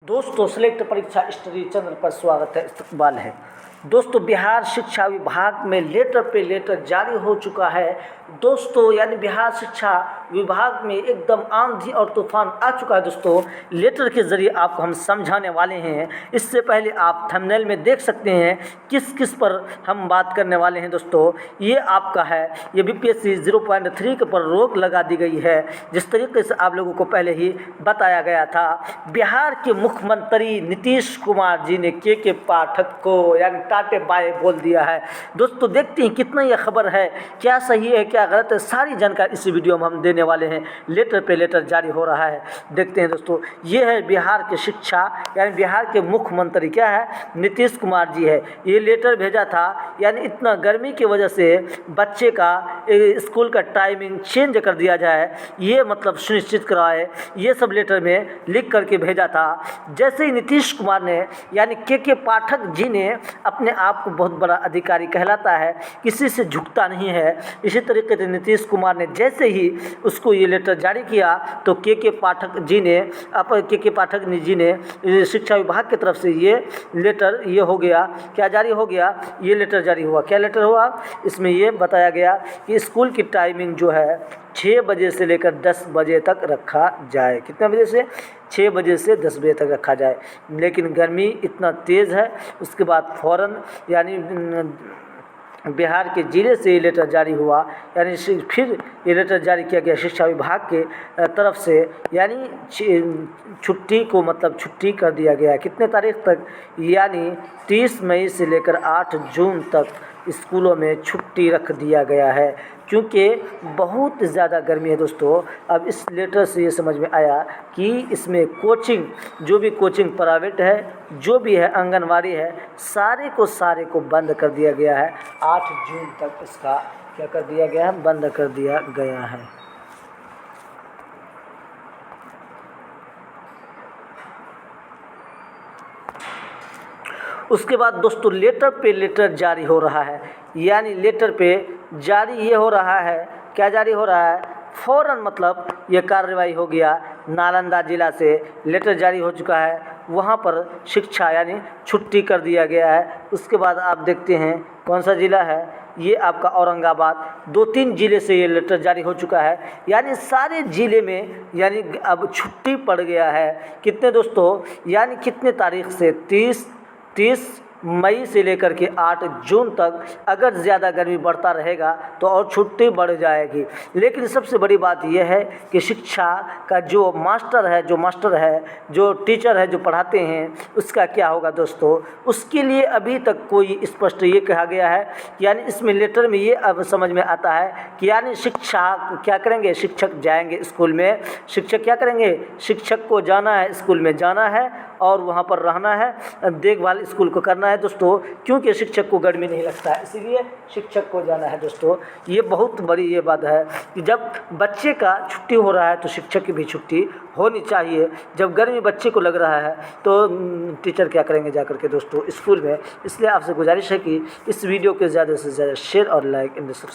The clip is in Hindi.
दोस्तों सेलेक्ट परीक्षा स्टडी चैनल पर स्वागत है। इस्तकबाल है दोस्तों। बिहार शिक्षा विभाग में लेटर पे लेटर जारी हो चुका है दोस्तों, यानी बिहार शिक्षा विभाग में एकदम आंधी और तूफान आ चुका है दोस्तों। लेटर के ज़रिए आपको हम समझाने वाले हैं। इससे पहले आप थंबनेल में देख सकते हैं किस किस पर हम बात करने वाले हैं दोस्तों। ये आपका है, ये बीपीएससी 0.3 के पर रोक लगा दी गई है, जिस तरीके से आप लोगों को पहले ही बताया गया था। बिहार के मुख्यमंत्री नीतीश कुमार जी ने के पाठक को यानी टाटे बाय बोल दिया है दोस्तों। देखते हैं कितना यह खबर है, क्या सही है क्या गलत है, सारी जानकारी इसी वीडियो में हम देने वाले हैं। लेटर पे लेटर जारी हो रहा है, देखते हैं दोस्तों। ये है बिहार के शिक्षा यानी बिहार के मुख्यमंत्री क्या है, नीतीश कुमार जी है। ये लेटर भेजा था, यानी इतना गर्मी की वजह से बच्चे का स्कूल का टाइमिंग चेंज कर दिया जाए, ये मतलब सुनिश्चित कराए, ये सब लेटर में लिख करके भेजा था। जैसे ही नीतीश कुमार ने यानी के पाठक जी ने अपने आप को बहुत बड़ा अधिकारी कहलाता है, किसी से झुकता नहीं है, इसी तरीके से नीतीश कुमार ने जैसे ही उसको ये लेटर जारी किया तो के पाठक जी ने के पाठक जी ने शिक्षा विभाग की तरफ से ये लेटर ये हो गया, क्या जारी हो गया, ये लेटर जारी हुआ। क्या लेटर हुआ, इसमें ये बताया गया कि स्कूल की टाइमिंग जो है 6 बजे से लेकर 10 बजे तक रखा जाए। कितने बजे से? 6 बजे से 10 बजे तक रखा जाए। लेकिन गर्मी इतना तेज़ है, उसके बाद फ़ौरन यानी बिहार के ज़िले से ये लेटर जारी हुआ, यानी फिर ये लेटर जारी किया गया शिक्षा विभाग के तरफ से, यानी छुट्टी को मतलब छुट्टी कर दिया गया है। कितने तारीख तक? यानी 30 मई से लेकर 8 जून तक स्कूलों में छुट्टी रख दिया गया है, क्योंकि बहुत ज़्यादा गर्मी है दोस्तों। अब इस लेटर से ये समझ में आया कि इसमें कोचिंग, जो भी कोचिंग प्राइवेट है, जो भी है आंगनवाड़ी है, सारे को बंद कर दिया गया है। 8 जून तक इसका क्या कर दिया गया है, बंद कर दिया गया है। उसके बाद दोस्तों लेटर पे लेटर जारी हो रहा है, यानी लेटर पे जारी ये हो रहा है, क्या जारी हो रहा है, फ़ौरन मतलब ये कार्रवाई हो गया। नालंदा ज़िला से लेटर जारी हो चुका है, वहाँ पर शिक्षा यानी छुट्टी कर दिया गया है। उसके बाद आप देखते हैं कौन सा ज़िला है, ये आपका औरंगाबाद। 2-3 ज़िले से ये लेटर जारी हो चुका है, यानी सारे ज़िले में यानी अब छुट्टी पड़ गया है। कितने दोस्तों, यानी कितने तारीख से? 30 मई से लेकर के 8 जून तक। अगर ज़्यादा गर्मी बढ़ता रहेगा तो और छुट्टी बढ़ जाएगी। लेकिन सबसे बड़ी बात यह है कि शिक्षा का जो मास्टर है, जो टीचर है, जो पढ़ाते हैं, उसका क्या होगा दोस्तों, उसके लिए अभी तक कोई स्पष्ट ये कहा गया है। यानी इसमें लेटर में ये अब समझ में आता है कि यानी शिक्षा क्या करेंगे, शिक्षक जाएंगे स्कूल में, शिक्षक क्या करेंगे, शिक्षक को जाना है, स्कूल में जाना है और वहाँ पर रहना है, देखभाल स्कूल को करना है दोस्तों, क्योंकि शिक्षक को गर्मी नहीं लगता है, इसीलिए शिक्षक को जाना है दोस्तों। ये बहुत बड़ी ये बात है कि जब बच्चे का छुट्टी हो रहा है तो शिक्षक की भी छुट्टी होनी चाहिए। जब गर्मी बच्चे को लग रहा है तो टीचर क्या करेंगे जा करके दोस्तों स्कूल में। इसलिए आपसे गुजारिश है कि इस वीडियो को ज़्यादा से ज़्यादा शेयर और लाइक एंड सब्सक्राइब